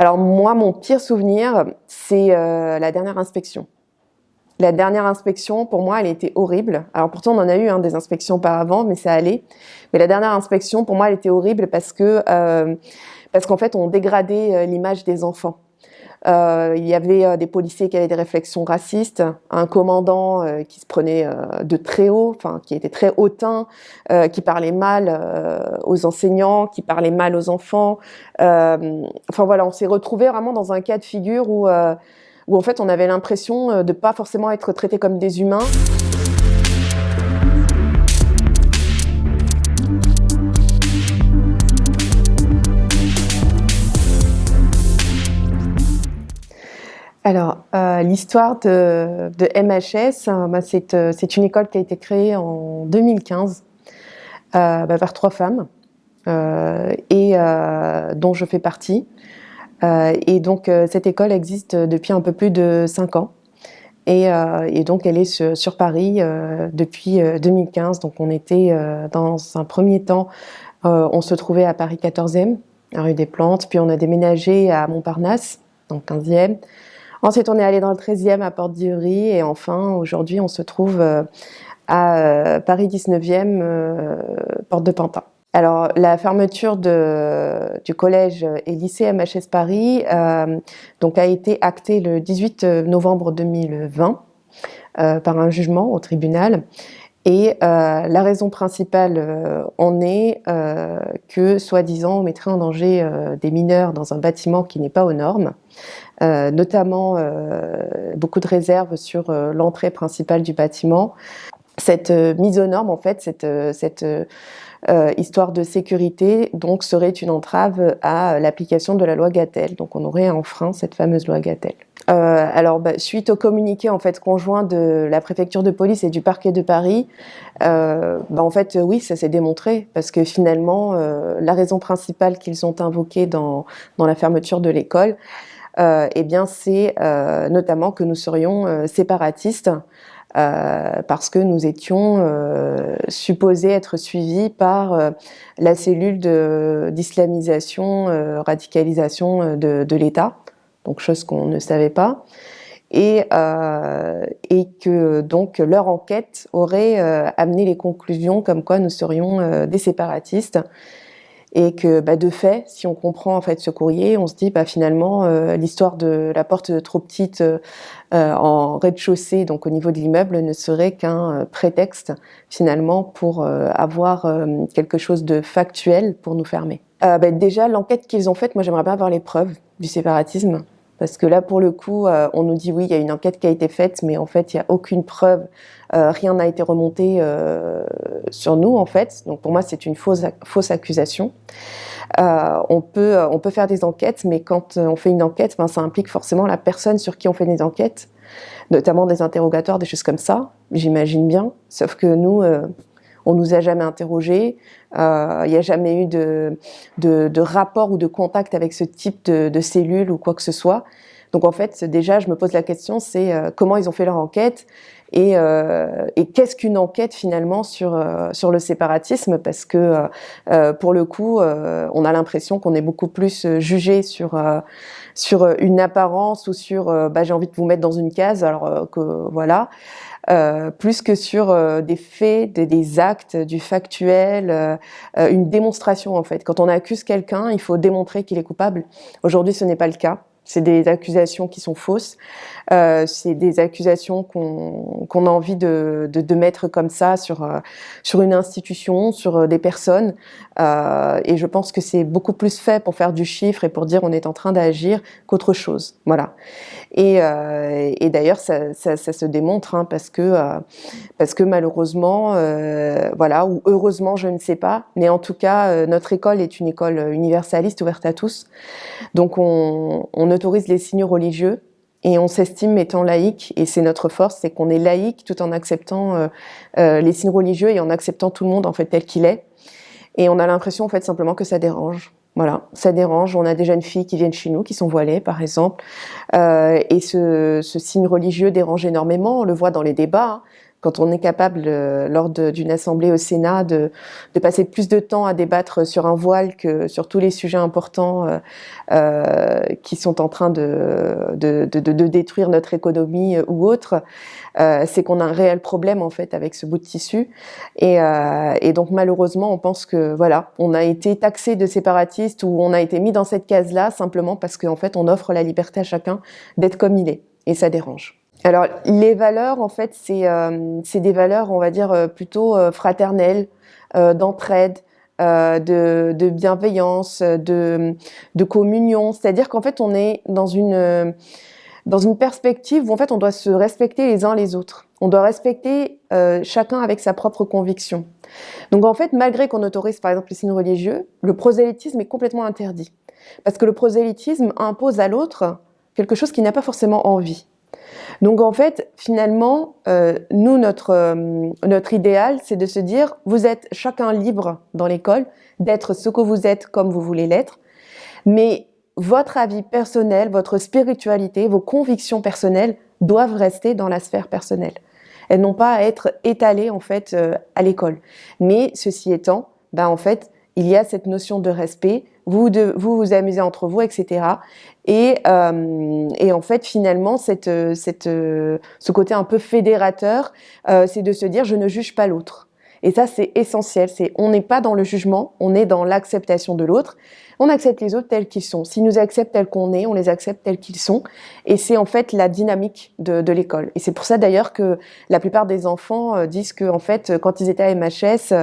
Alors moi, mon pire souvenir, c'est la dernière inspection. La dernière inspection, pour moi, elle était horrible. Alors pourtant, on en a eu des inspections auparavant, mais ça allait. Mais la dernière inspection, pour moi, elle était horrible parce qu'en fait, on dégradait l'image des enfants. Il y avait des policiers qui avaient des réflexions racistes, un commandant qui se prenait de très haut, enfin qui était très hautain, qui parlait mal aux enseignants, qui parlait mal aux enfants. Enfin voilà, on s'est retrouvés vraiment dans un cas de figure où en fait on avait l'impression de pas forcément être traités comme des humains. Alors, l'histoire de MHS, c'est une école qui a été créée en 2015 par 3 femmes dont je fais partie. Et donc, cette école existe depuis un peu plus de 5 ans. Et donc, elle est sur Paris depuis 2015. Donc, on était dans un premier temps, on se trouvait à Paris 14e, rue des Plantes. Puis, on a déménagé à Montparnasse, donc 15e. Ensuite, on est allé dans le 13e à Porte-d'Ivry et enfin, aujourd'hui, on se trouve à Paris 19e, Porte de Pantin. Alors, la fermeture du collège et lycée MHS Paris donc a été actée le 18 novembre 2020 par un jugement au tribunal. Et la raison principale en est que, soi-disant, on mettrait en danger des mineurs dans un bâtiment qui n'est pas aux normes. Notamment beaucoup de réserves sur l'entrée principale du bâtiment. Cette mise aux normes, en fait, cette histoire de sécurité, donc, serait une entrave à l'application de la loi Gatel. Donc, on aurait enfreint cette fameuse loi Gatel. Alors, suite au communiqué en fait conjoint de la préfecture de police et du parquet de Paris, en fait, oui, ça s'est démontré parce que finalement, la raison principale qu'ils ont invoquée dans la fermeture de l'école, eh bien, c'est notamment que nous serions séparatistes parce que nous étions supposés être suivis par la cellule d'islamisation, radicalisation de l'État, donc chose qu'on ne savait pas, et que donc leur enquête aurait amené les conclusions comme quoi nous serions des séparatistes. Et que de fait, si on comprend en fait ce courrier, on se dit finalement l'histoire de la porte trop petite en rez-de-chaussée, donc au niveau de l'immeuble, ne serait qu'un prétexte finalement pour avoir quelque chose de factuel pour nous fermer. Déjà l'enquête qu'ils ont faite, moi j'aimerais bien avoir les preuves du séparatisme. Parce que là, pour le coup, on nous dit oui, il y a une enquête qui a été faite, mais en fait, il n'y a aucune preuve, rien n'a été remonté sur nous, en fait. Donc pour moi, c'est une fausse accusation. On peut faire des enquêtes, mais quand on fait une enquête, ça implique forcément la personne sur qui on fait des enquêtes, notamment des interrogatoires, des choses comme ça, j'imagine bien. Sauf que nous, on nous a jamais interrogés, il n'y a jamais eu de rapport ou de contact avec ce type de cellule ou quoi que ce soit. Donc en fait, déjà, je me pose la question, c'est comment ils ont fait leur enquête et qu'est-ce qu'une enquête finalement sur le séparatisme, parce que pour le coup, on a l'impression qu'on est beaucoup plus jugé sur une apparence ou sur j'ai envie de vous mettre dans une case, alors que voilà. Plus que sur des faits, des actes, du factuel, une démonstration en fait. Quand on accuse quelqu'un, il faut démontrer qu'il est coupable. Aujourd'hui, ce n'est pas le cas. C'est des accusations qui sont fausses. C'est des accusations qu'on a envie de mettre comme ça sur une institution, sur des personnes. Et je pense que c'est beaucoup plus fait pour faire du chiffre et pour dire on est en train d'agir qu'autre chose. Voilà. Et d'ailleurs, ça se démontre parce que malheureusement, ou heureusement, je ne sais pas, mais en tout cas, notre école est une école universaliste ouverte à tous. Donc, on autorise les signes religieux et on s'estime étant laïque, et c'est notre force, c'est qu'on est laïque tout en acceptant les signes religieux et en acceptant tout le monde en fait tel qu'il est. Et on a l'impression en fait simplement que ça dérange. Voilà, ça dérange. On a des jeunes filles qui viennent chez nous, qui sont voilées, par exemple. Et ce signe religieux dérange énormément. On le voit dans les débats. quand on est capable, lors d'une assemblée au Sénat, de passer plus de temps à débattre sur un voile que sur tous les sujets importants qui sont en train de détruire notre économie ou autre, c'est qu'on a un réel problème en fait avec ce bout de tissu. Et donc malheureusement, on pense que voilà, on a été taxé de séparatistes ou on a été mis dans cette case-là simplement parce qu'en fait, on offre la liberté à chacun d'être comme il est. Et ça dérange. Alors, les valeurs, en fait, c'est des valeurs, on va dire, plutôt fraternelles, d'entraide, de bienveillance, de communion. C'est-à-dire qu'en fait, on est dans une perspective où, en fait, on doit se respecter les uns les autres. On doit respecter chacun avec sa propre conviction. Donc, en fait, malgré qu'on autorise, par exemple, les signes religieux, le prosélytisme est complètement interdit. Parce que le prosélytisme impose à l'autre quelque chose qu'il n'a pas forcément envie. Donc en fait, finalement, nous, notre idéal, c'est de se dire, vous êtes chacun libre dans l'école d'être ce que vous êtes comme vous voulez l'être, mais votre avis personnel, votre spiritualité, vos convictions personnelles doivent rester dans la sphère personnelle. Elles n'ont pas à être étalées en fait à l'école. Mais ceci étant, en fait, il y a cette notion de respect. Vous vous amusez entre vous, etc. Et en fait, finalement, ce côté un peu fédérateur, c'est de se dire je ne juge pas l'autre. Et ça, c'est essentiel. On n'est pas dans le jugement, on est dans l'acceptation de l'autre. On accepte les autres tels qu'ils sont. S'ils nous acceptent tels qu'on est, on les accepte tels qu'ils sont. Et c'est en fait la dynamique de l'école. Et c'est pour ça d'ailleurs que la plupart des enfants disent que en fait, quand ils étaient à MHS,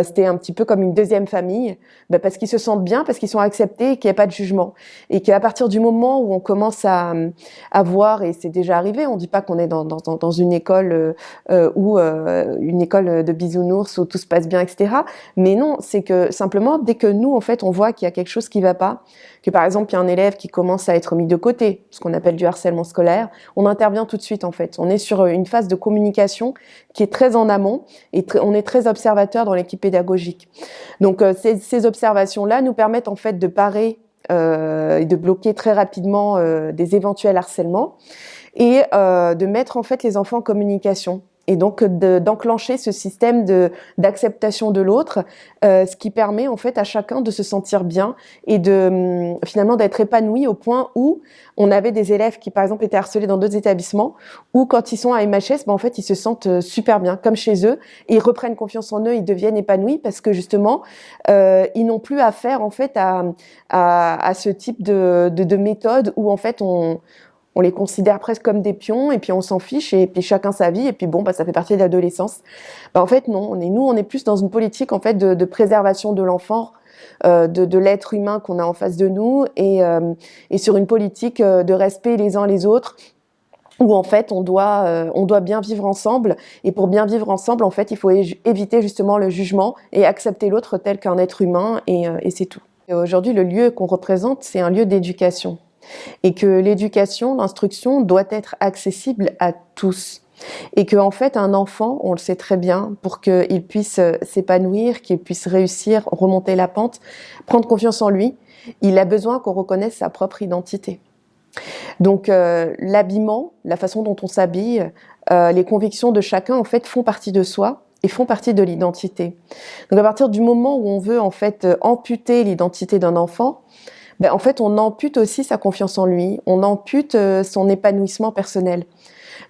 c'était un petit peu comme une deuxième famille, parce qu'ils se sentent bien, parce qu'ils sont acceptés et qu'il n'y a pas de jugement. Et qu'à partir du moment où on commence à voir, et c'est déjà arrivé, on ne dit pas qu'on est dans une école ou une école de bisounours où tout se passe bien, etc. Mais non, c'est que simplement, dès que nous, en fait, on voit qu'il y a quelque chose qui ne va pas, que par exemple, il y a un élève qui commence à être mis de côté, ce qu'on appelle du harcèlement scolaire, on intervient tout de suite, en fait. On est sur une phase de communication qui est très en amont et on est très observateur dans l'équipe pédagogique. Donc, ces observations-là nous permettent, en fait, de parer et de bloquer très rapidement des éventuels harcèlements et de mettre, en fait, les enfants en communication. Et donc d'enclencher ce système d'acceptation de l'autre, ce qui permet en fait à chacun de se sentir bien et de finalement d'être épanoui au point où on avait des élèves qui par exemple étaient harcelés dans d'autres établissements où quand ils sont à MHS, en fait ils se sentent super bien comme chez eux et ils reprennent confiance en eux, ils deviennent épanouis parce que justement ils n'ont plus affaire en fait à ce type de méthode où en fait on les considère presque comme des pions et puis on s'en fiche et puis chacun sa vie et puis ça fait partie de l'adolescence. En fait non, on est plus dans une politique en fait de préservation de l'enfant, de l'être humain qu'on a en face de nous et sur une politique de respect les uns les autres où en fait on doit bien vivre ensemble et pour bien vivre ensemble en fait il faut éviter justement le jugement et accepter l'autre tel qu'un être humain et c'est tout. Et aujourd'hui le lieu qu'on représente c'est un lieu d'éducation. Et que l'éducation, l'instruction doit être accessible à tous. Et que en fait, un enfant, on le sait très bien, pour qu'il puisse s'épanouir, qu'il puisse réussir, remonter la pente, prendre confiance en lui, il a besoin qu'on reconnaisse sa propre identité. Donc l'habillement, la façon dont on s'habille, les convictions de chacun en fait font partie de soi et font partie de l'identité. Donc à partir du moment où on veut en fait amputer l'identité d'un enfant, en fait, on ampute aussi sa confiance en lui, on ampute son épanouissement personnel.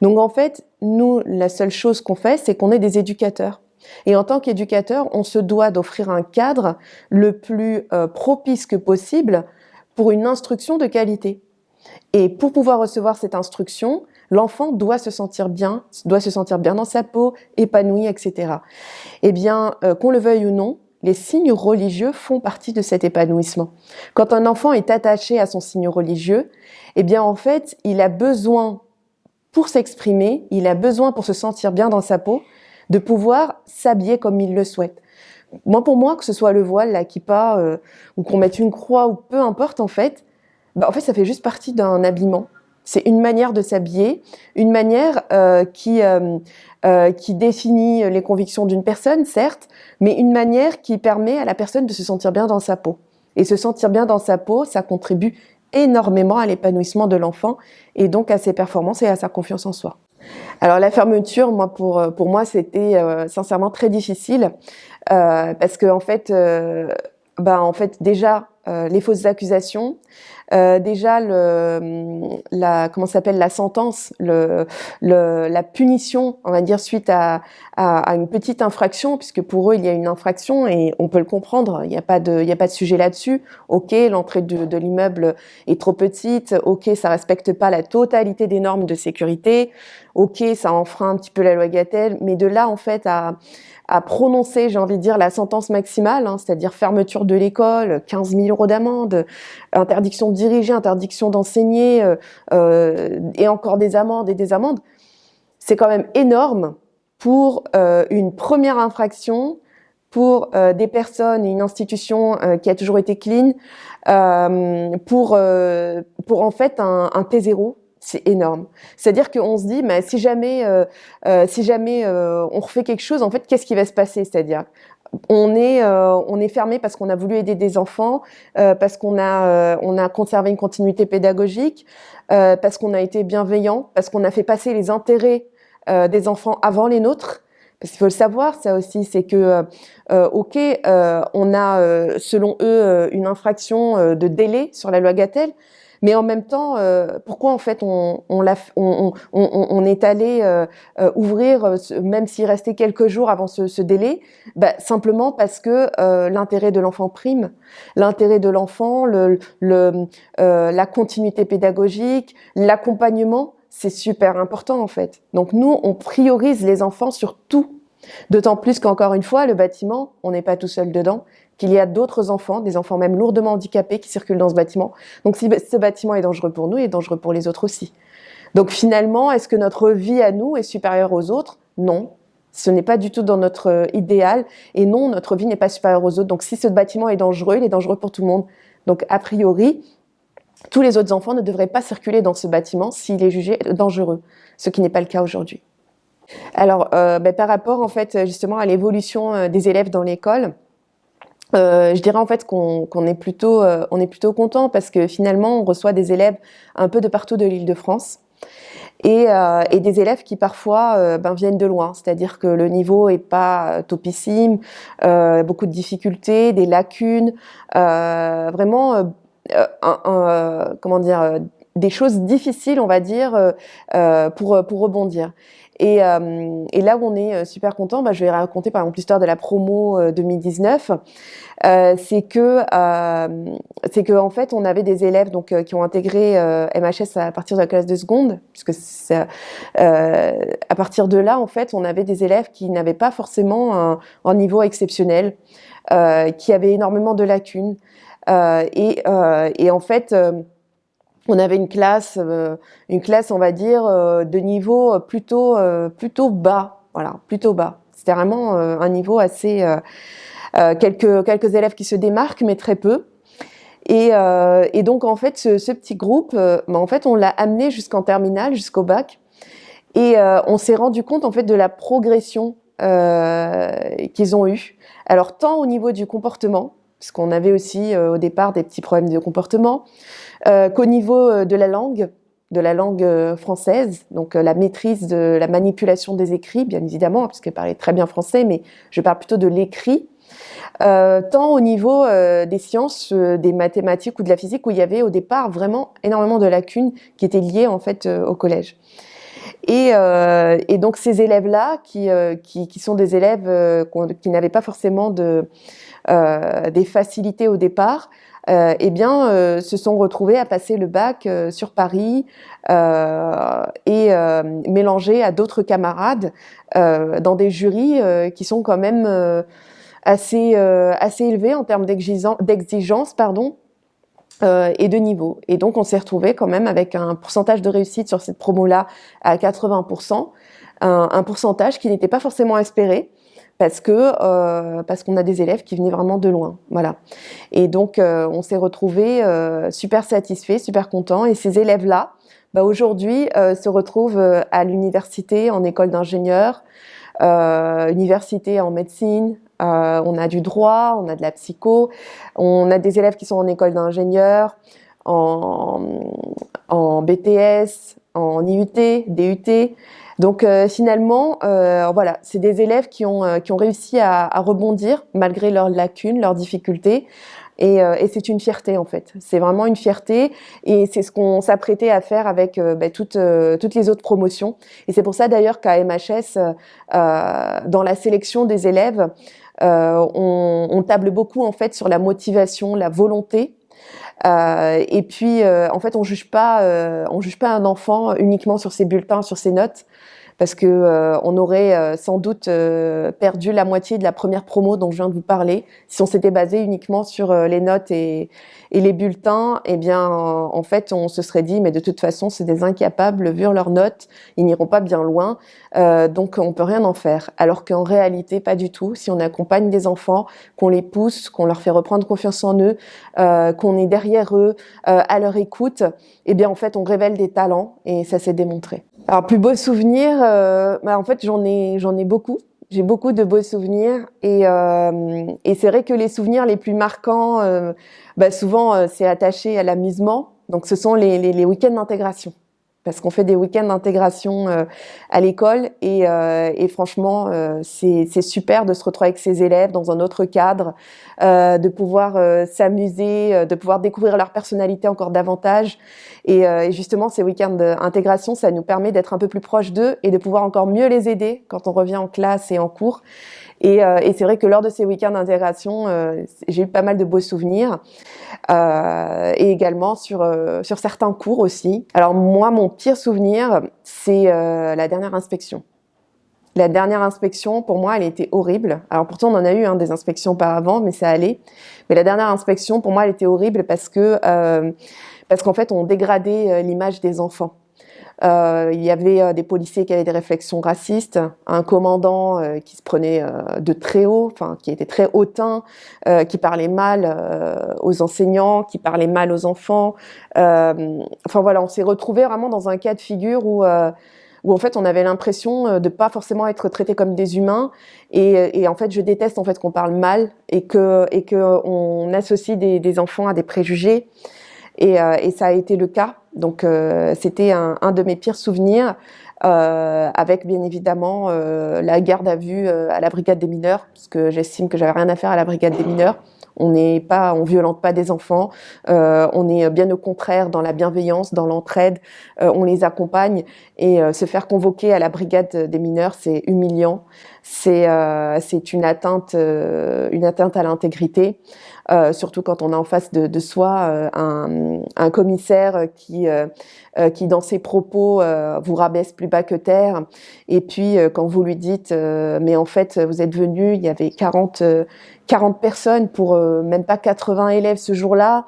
Donc en fait, nous, la seule chose qu'on fait, c'est qu'on est des éducateurs. Et en tant qu'éducateur, on se doit d'offrir un cadre le plus propice que possible pour une instruction de qualité. Et pour pouvoir recevoir cette instruction, l'enfant doit se sentir bien dans sa peau, épanoui, etc. Eh bien, qu'on le veuille ou non, les signes religieux font partie de cet épanouissement. Quand un enfant est attaché à son signe religieux, eh bien en fait, il a besoin, pour s'exprimer, il a besoin pour se sentir bien dans sa peau, de pouvoir s'habiller comme il le souhaite. Pour moi, que ce soit le voile, la kippa, ou qu'on mette une croix, ou peu importe en fait, ça fait juste partie d'un habillement. C'est une manière de s'habiller, une manière qui définit les convictions d'une personne, certes, mais une manière qui permet à la personne de se sentir bien dans sa peau. Et se sentir bien dans sa peau, ça contribue énormément à l'épanouissement de l'enfant et donc à ses performances et à sa confiance en soi. Alors la fermeture, moi pour moi c'était sincèrement très difficile parce que en fait déjà les fausses accusations, déjà comment ça s'appelle la sentence, la punition, on va dire suite à une petite infraction, puisque pour eux il y a une infraction et on peut le comprendre, il y a pas de sujet là-dessus. Ok, l'entrée de l'immeuble est trop petite, ok, ça respecte pas la totalité des normes de sécurité, ok, ça enfreint un petit peu la loi Gatel, mais de là en fait à prononcer, j'ai envie de dire, la sentence maximale, hein, c'est-à-dire fermeture de l'école, 15 000 € d'amende, interdiction de diriger, interdiction d'enseigner, et encore des amendes et des amendes, c'est quand même énorme pour une première infraction, pour des personnes et une institution qui a toujours été clean, pour en fait un T0. C'est énorme. C'est-à-dire qu'on se dit, mais si jamais on refait quelque chose, en fait, qu'est-ce qui va se passer? C'est-à-dire, on est fermé parce qu'on a voulu aider des enfants, parce qu'on a conservé une continuité pédagogique, parce qu'on a été bienveillant, parce qu'on a fait passer les intérêts des enfants avant les nôtres. Parce qu'il faut le savoir, ça aussi, c'est que, ok, on a, selon eux, une infraction de délai sur la loi Gatel, mais en même temps, pourquoi en fait on est allé ouvrir, même s'il restait quelques jours avant ce délai, simplement parce que l'intérêt de l'enfant prime, l'intérêt de l'enfant, la continuité pédagogique, l'accompagnement, c'est super important en fait. Donc nous, on priorise les enfants sur tout. D'autant plus qu'encore une fois, le bâtiment, on n'est pas tout seul dedans, qu'il y a d'autres enfants, des enfants même lourdement handicapés qui circulent dans ce bâtiment. Donc si ce bâtiment est dangereux pour nous, il est dangereux pour les autres aussi. Donc finalement, est-ce que notre vie à nous est supérieure aux autres? Non. Ce n'est pas du tout dans notre idéal. Et non, notre vie n'est pas supérieure aux autres. Donc si ce bâtiment est dangereux, il est dangereux pour tout le monde. Donc a priori, tous les autres enfants ne devraient pas circuler dans ce bâtiment s'il est jugé dangereux, ce qui n'est pas le cas aujourd'hui. Alors, par rapport en fait justement à l'évolution des élèves dans l'école, je dirais en fait qu'on est plutôt content parce que finalement on reçoit des élèves un peu de partout de l'Île-de-France et des élèves qui parfois viennent de loin, c'est-à-dire que le niveau est pas topissime, beaucoup de difficultés, des lacunes, vraiment comment dire, des choses difficiles, on va dire, pour rebondir. Et là où on est super content, je vais raconter par exemple l'histoire de la promo 2019. C'est que en fait on avait des élèves donc qui ont intégré MHS à partir de la classe de seconde, puisque à partir de là en fait on avait des élèves qui n'avaient pas forcément un niveau exceptionnel, qui avaient énormément de lacunes, et en fait on avait une classe, on va dire, de niveau plutôt bas, voilà, plutôt bas. C'était vraiment un niveau assez, quelques élèves qui se démarquent, mais très peu. Et donc en fait, ce petit groupe, en fait, on l'a amené jusqu'en terminale, jusqu'au bac, et on s'est rendu compte en fait de la progression qu'ils ont eue. Alors tant au niveau du comportement, puisqu'on avait aussi au départ des petits problèmes de comportement, qu'au niveau de la langue française, donc la maîtrise de la manipulation des écrits, bien évidemment, parce qu'elle parlait très bien français, mais je parle plutôt de l'écrit, tant au niveau des sciences, des mathématiques ou de la physique, où il y avait au départ vraiment énormément de lacunes qui étaient liées en fait au collège. Et donc ces élèves-là, qui sont des élèves qui n'avaient pas forcément des facilités au départ, se sont retrouvés à passer le bac sur Paris et mélangés à d'autres camarades dans des jurys qui sont quand même assez élevés en termes d'exigence, et de niveau. Et donc on s'est retrouvés quand même avec un pourcentage de réussite sur cette promo-là à 80%, un pourcentage qui n'était pas forcément espéré, parce qu'on a des élèves qui venaient vraiment de loin, voilà. Et donc on s'est retrouvés super satisfaits, super contents. Et ces élèves-là, aujourd'hui, se retrouvent à l'université, en école d'ingénieur, université en médecine. On a du droit, on a de la psycho, on a des élèves qui sont en école d'ingénieur, en BTS, en IUT, DUT. Donc finalement, voilà, c'est des élèves qui ont réussi à rebondir malgré leurs lacunes, leurs difficultés. Et c'est une fierté en fait. C'est vraiment une fierté et c'est ce qu'on s'apprêtait à faire avec toutes les autres promotions. Et c'est pour ça d'ailleurs qu'à MHS, dans la sélection des élèves, on table beaucoup en fait sur la motivation, la volonté. Et puis en fait on juge pas un enfant uniquement sur ses bulletins, sur ses notes. Parce que on aurait sans doute perdu la moitié de la première promo dont je viens de vous parler si on s'était basé uniquement sur les notes et les bulletins. Eh bien, en fait, on se serait dit, mais de toute façon, c'est des incapables, vu leurs notes, ils n'iront pas bien loin, donc on peut rien en faire. Alors qu'en réalité, pas du tout. Si on accompagne des enfants, qu'on les pousse, qu'on leur fait reprendre confiance en eux, qu'on est derrière eux, à leur écoute, eh bien, en fait, on révèle des talents et ça s'est démontré. Alors, plus beau souvenir, en fait, j'en ai beaucoup. J'ai beaucoup de beaux souvenirs et c'est vrai que les souvenirs les plus marquants, souvent, c'est attaché à l'amusement. Donc, ce sont les week-ends d'intégration. Parce qu'on fait des week-ends d'intégration à l'école et franchement, c'est super de se retrouver avec ses élèves dans un autre cadre, de pouvoir s'amuser, de pouvoir découvrir leur personnalité encore davantage. Et justement, ces week-ends d'intégration, ça nous permet d'être un peu plus proches d'eux et de pouvoir encore mieux les aider quand on revient en classe et en cours. Et c'est vrai que lors de ces week-ends d'intégration, j'ai eu pas mal de beaux souvenirs. Et également sur certains cours aussi. Alors moi, mon pire souvenir, c'est la dernière inspection. La dernière inspection, pour moi, elle était horrible. Alors pourtant, on en a eu des inspections auparavant, mais ça allait. Mais la dernière inspection, pour moi, elle était horrible parce qu'en fait, on dégradait l'image des enfants. Il y avait des policiers qui avaient des réflexions racistes, un commandant qui se prenait de très haut, enfin qui était très hautain, qui parlait mal aux enseignants, qui parlait mal aux enfants. Enfin voilà, on s'est retrouvés vraiment dans un cas de figure où en fait on avait l'impression de pas forcément être traités comme des humains et en fait je déteste en fait qu'on parle mal et que on associe des enfants à des préjugés. Et ça a été le cas. Donc c'était un de mes pires souvenirs, avec bien évidemment la garde à vue à la brigade des mineurs, parce que j'estime que j'avais rien à faire à la brigade des mineurs. On violente pas des enfants, on est bien au contraire dans la bienveillance, dans l'entraide, on les accompagne et se faire convoquer à la brigade des mineurs, c'est humiliant, c'est une atteinte à l'intégrité. Surtout quand on a en face de soi un commissaire qui dans ses propos vous rabaisse plus bas que terre. Et puis quand vous lui dites mais en fait vous êtes venu, il y avait 40 personnes pour même pas 80 élèves ce jour-là.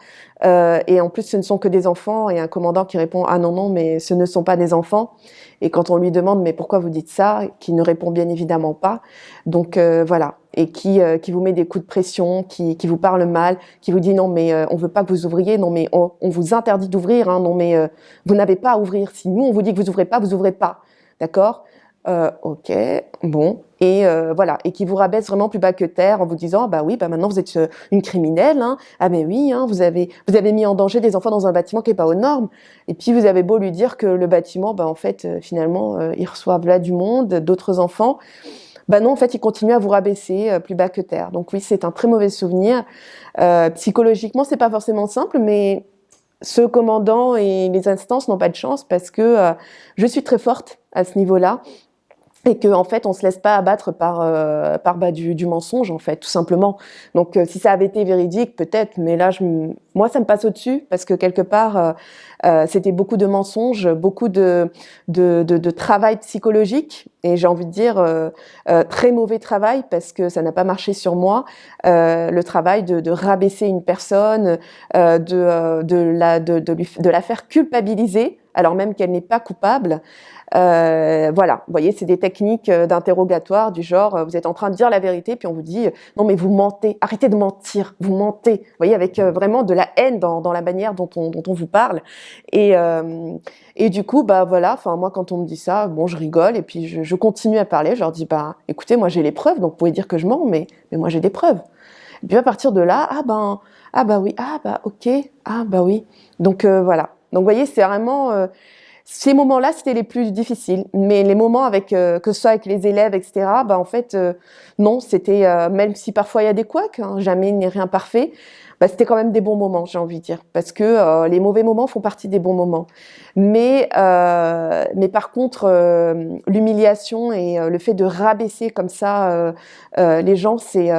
Et en plus ce ne sont que des enfants et un commandant qui répond ah non mais ce ne sont pas des enfants. Et quand on lui demande mais pourquoi vous dites ça, qui ne répond bien évidemment pas. Donc voilà. Et qui vous met des coups de pression, qui vous parle mal, qui vous dit non mais on veut pas que vous ouvriez, non mais on vous interdit d'ouvrir, non mais vous n'avez pas à ouvrir. Si nous on vous dit que vous ouvrez pas, d'accord? Ok, bon. Et voilà, et qui vous rabaisse vraiment plus bas que terre en vous disant bah oui, bah maintenant vous êtes une criminelle, hein. Ah mais oui, hein, vous avez mis en danger des enfants dans un bâtiment qui est pas aux normes. Et puis vous avez beau lui dire que le bâtiment, bah en fait finalement ils reçoivent là du monde, d'autres enfants. Bah non, en fait, il continue à vous rabaisser plus bas que terre. Donc oui, c'est un très mauvais souvenir. Psychologiquement, c'est pas forcément simple, mais ce commandant et les instances n'ont pas de chance parce que je suis très forte à ce niveau-là. Et que en fait on se laisse pas abattre par du mensonge en fait tout simplement. Donc si ça avait été véridique peut-être, mais là moi ça me passe au-dessus parce que quelque part c'était beaucoup de mensonges, beaucoup de travail psychologique et j'ai envie de dire très mauvais travail parce que ça n'a pas marché sur moi. Le travail de rabaisser une personne, de la faire culpabiliser alors même qu'elle n'est pas coupable. Voilà, vous voyez, c'est des techniques d'interrogatoire du genre, vous êtes en train de dire la vérité, puis on vous dit, non mais vous mentez, arrêtez de mentir, vous mentez. Vous voyez, avec vraiment de la haine dans la manière dont on vous parle. Et du coup, bah voilà, enfin moi quand on me dit ça, bon je rigole et puis je continue à parler. Je leur dis, bah écoutez, moi j'ai les preuves, donc vous pouvez dire que je mens, mais moi j'ai des preuves. Et puis à partir de là, ah bah oui, ah bah ok, ah bah oui. Donc voilà. Donc vous voyez, c'est vraiment Ces moments-là, c'était les plus difficiles. Mais les moments avec, que ce soit avec les élèves, etc., bah, en fait, non, c'était, même si parfois il y a des couacs, hein, jamais il n'est rien parfait, bah, c'était quand même des bons moments, j'ai envie de dire. Parce que les mauvais moments font partie des bons moments. Mais par contre, l'humiliation et le fait de rabaisser comme ça les gens, c'est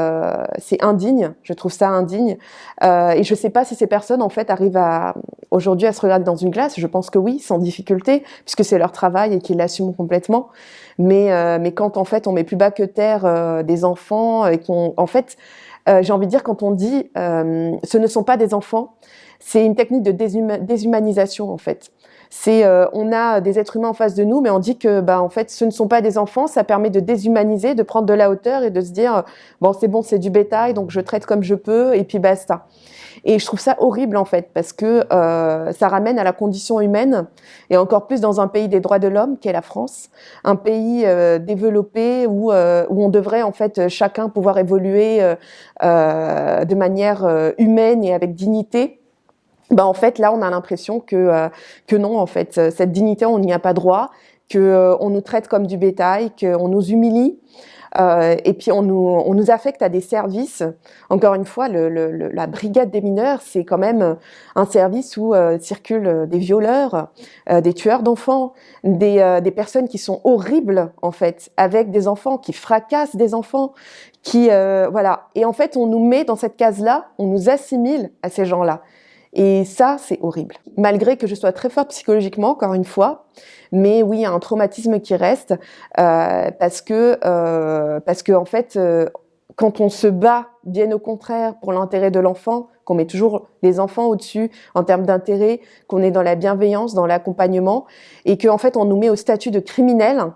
indigne. Je trouve ça indigne. Et je sais pas si ces personnes, en fait, arrivent aujourd'hui à se regarder dans une glace. Je pense que oui, sans difficulté, puisque c'est leur travail et qu'ils l'assument complètement. Mais quand, en fait, on met plus bas que terre des enfants et en fait, j'ai envie de dire, quand on dit ce ne sont pas des enfants, c'est une technique de déshumanisation, en fait. On a des êtres humains en face de nous, mais on dit que, en fait, ce ne sont pas des enfants. Ça permet de déshumaniser, de prendre de la hauteur et de se dire, bon, c'est du bétail, donc je traite comme je peux, et puis basta. Et je trouve ça horrible, en fait, parce que ça ramène à la condition humaine, et encore plus dans un pays des droits de l'homme, qu'est la France, un pays développé où on devrait, en fait, chacun pouvoir évoluer de manière humaine et avec dignité. En fait, là, on a l'impression que non, en fait, cette dignité, on n'y a pas droit, que on nous traite comme du bétail, qu'on nous humilie, et puis on nous affecte à des services. Encore une fois, la brigade des mineurs, c'est quand même un service où circulent des violeurs, des tueurs d'enfants, des personnes qui sont horribles, en fait, avec des enfants, qui fracassent des enfants, voilà. Et en fait, on nous met dans cette case-là, on nous assimile à ces gens-là. Et ça, c'est horrible. Malgré que je sois très forte psychologiquement, encore une fois, mais oui, il y a un traumatisme qui reste parce que en fait, quand on se bat, bien au contraire, pour l'intérêt de l'enfant, qu'on met toujours les enfants au-dessus en termes d'intérêt, qu'on est dans la bienveillance, dans l'accompagnement, et qu'en fait, on nous met au statut de criminel.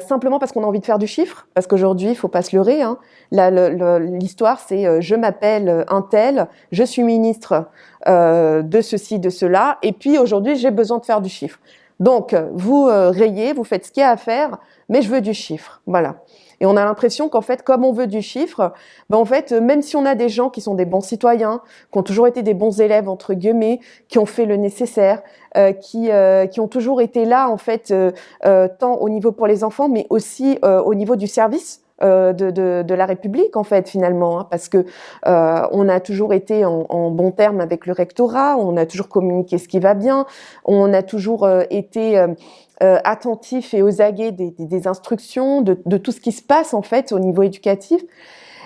Simplement parce qu'on a envie de faire du chiffre, parce qu'aujourd'hui, il faut pas se leurrer. Hein. L'histoire, c'est je m'appelle un tel, je suis ministre de ceci, de cela, et puis aujourd'hui, j'ai besoin de faire du chiffre. Donc, vous rayez, vous faites ce qu'il y a à faire, mais je veux du chiffre. Voilà. Et on a l'impression qu'en fait, comme on veut du chiffre, en fait, même si on a des gens qui sont des bons citoyens, qui ont toujours été des bons élèves, entre guillemets, qui ont fait le nécessaire, qui ont toujours été là, en fait, tant au niveau pour les enfants, mais aussi au niveau du service de la République, en fait, finalement, hein, parce que on a toujours été en bon terme avec le rectorat, on a toujours communiqué ce qui va bien, on a toujours été attentif et aux aguets des instructions, de tout ce qui se passe, en fait, au niveau éducatif.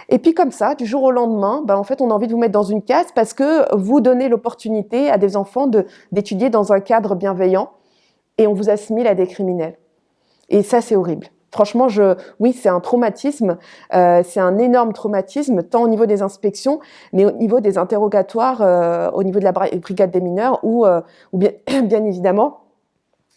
Et puis comme ça, du jour au lendemain, en fait, on a envie de vous mettre dans une case parce que vous donnez l'opportunité à des enfants d'étudier dans un cadre bienveillant et on vous assimile à des criminels. Et ça, c'est horrible. Franchement, oui, c'est un traumatisme, c'est un énorme traumatisme, tant au niveau des inspections, mais au niveau des interrogatoires, au niveau de la brigade des mineurs, où bien, bien évidemment,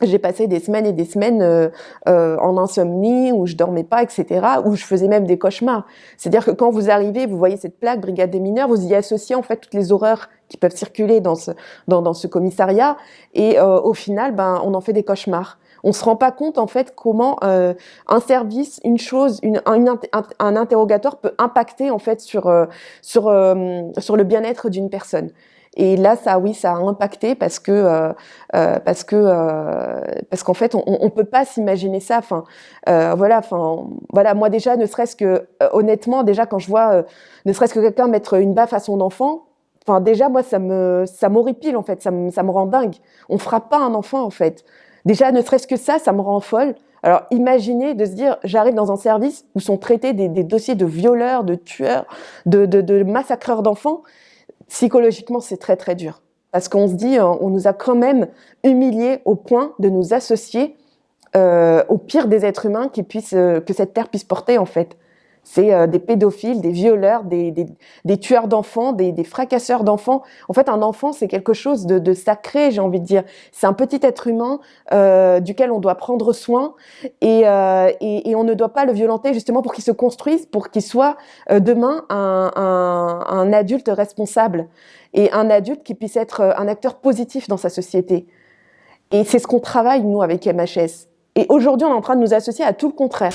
j'ai passé des semaines et des semaines en insomnie, où je dormais pas, etc., où je faisais même des cauchemars. C'est-à-dire que quand vous arrivez, vous voyez cette plaque brigade des mineurs, vous y associez en fait toutes les horreurs qui peuvent circuler dans ce commissariat, et au final, on en fait des cauchemars. On se rend pas compte en fait comment un service, une chose, un interrogatoire peut impacter en fait sur le bien-être d'une personne. Et là, ça a impacté parce qu'en fait, on peut pas s'imaginer ça. Voilà. Moi déjà, ne serait-ce que honnêtement, déjà quand je vois, ne serait-ce que quelqu'un mettre une baffe à son enfant, déjà moi ça m'horripile en fait, ça me rend dingue. On frappe pas un enfant en fait. Déjà, ne serait-ce que ça me rend folle. Alors, imaginez de se dire, j'arrive dans un service où sont traités des dossiers de violeurs, de tueurs, de massacreurs d'enfants. Psychologiquement, c'est très, très dur. Parce qu'on se dit, on nous a quand même humiliés au point de nous associer au pire des êtres humains que cette terre puisse porter, en fait. C'est des pédophiles, des violeurs, des tueurs d'enfants, des fracasseurs d'enfants. En fait, un enfant, c'est quelque chose de sacré, j'ai envie de dire. C'est un petit être humain duquel on doit prendre soin et on ne doit pas le violenter justement pour qu'il se construise, pour qu'il soit demain un adulte responsable et un adulte qui puisse être un acteur positif dans sa société. Et c'est ce qu'on travaille, nous, avec MHS. Et aujourd'hui, on est en train de nous associer à tout le contraire.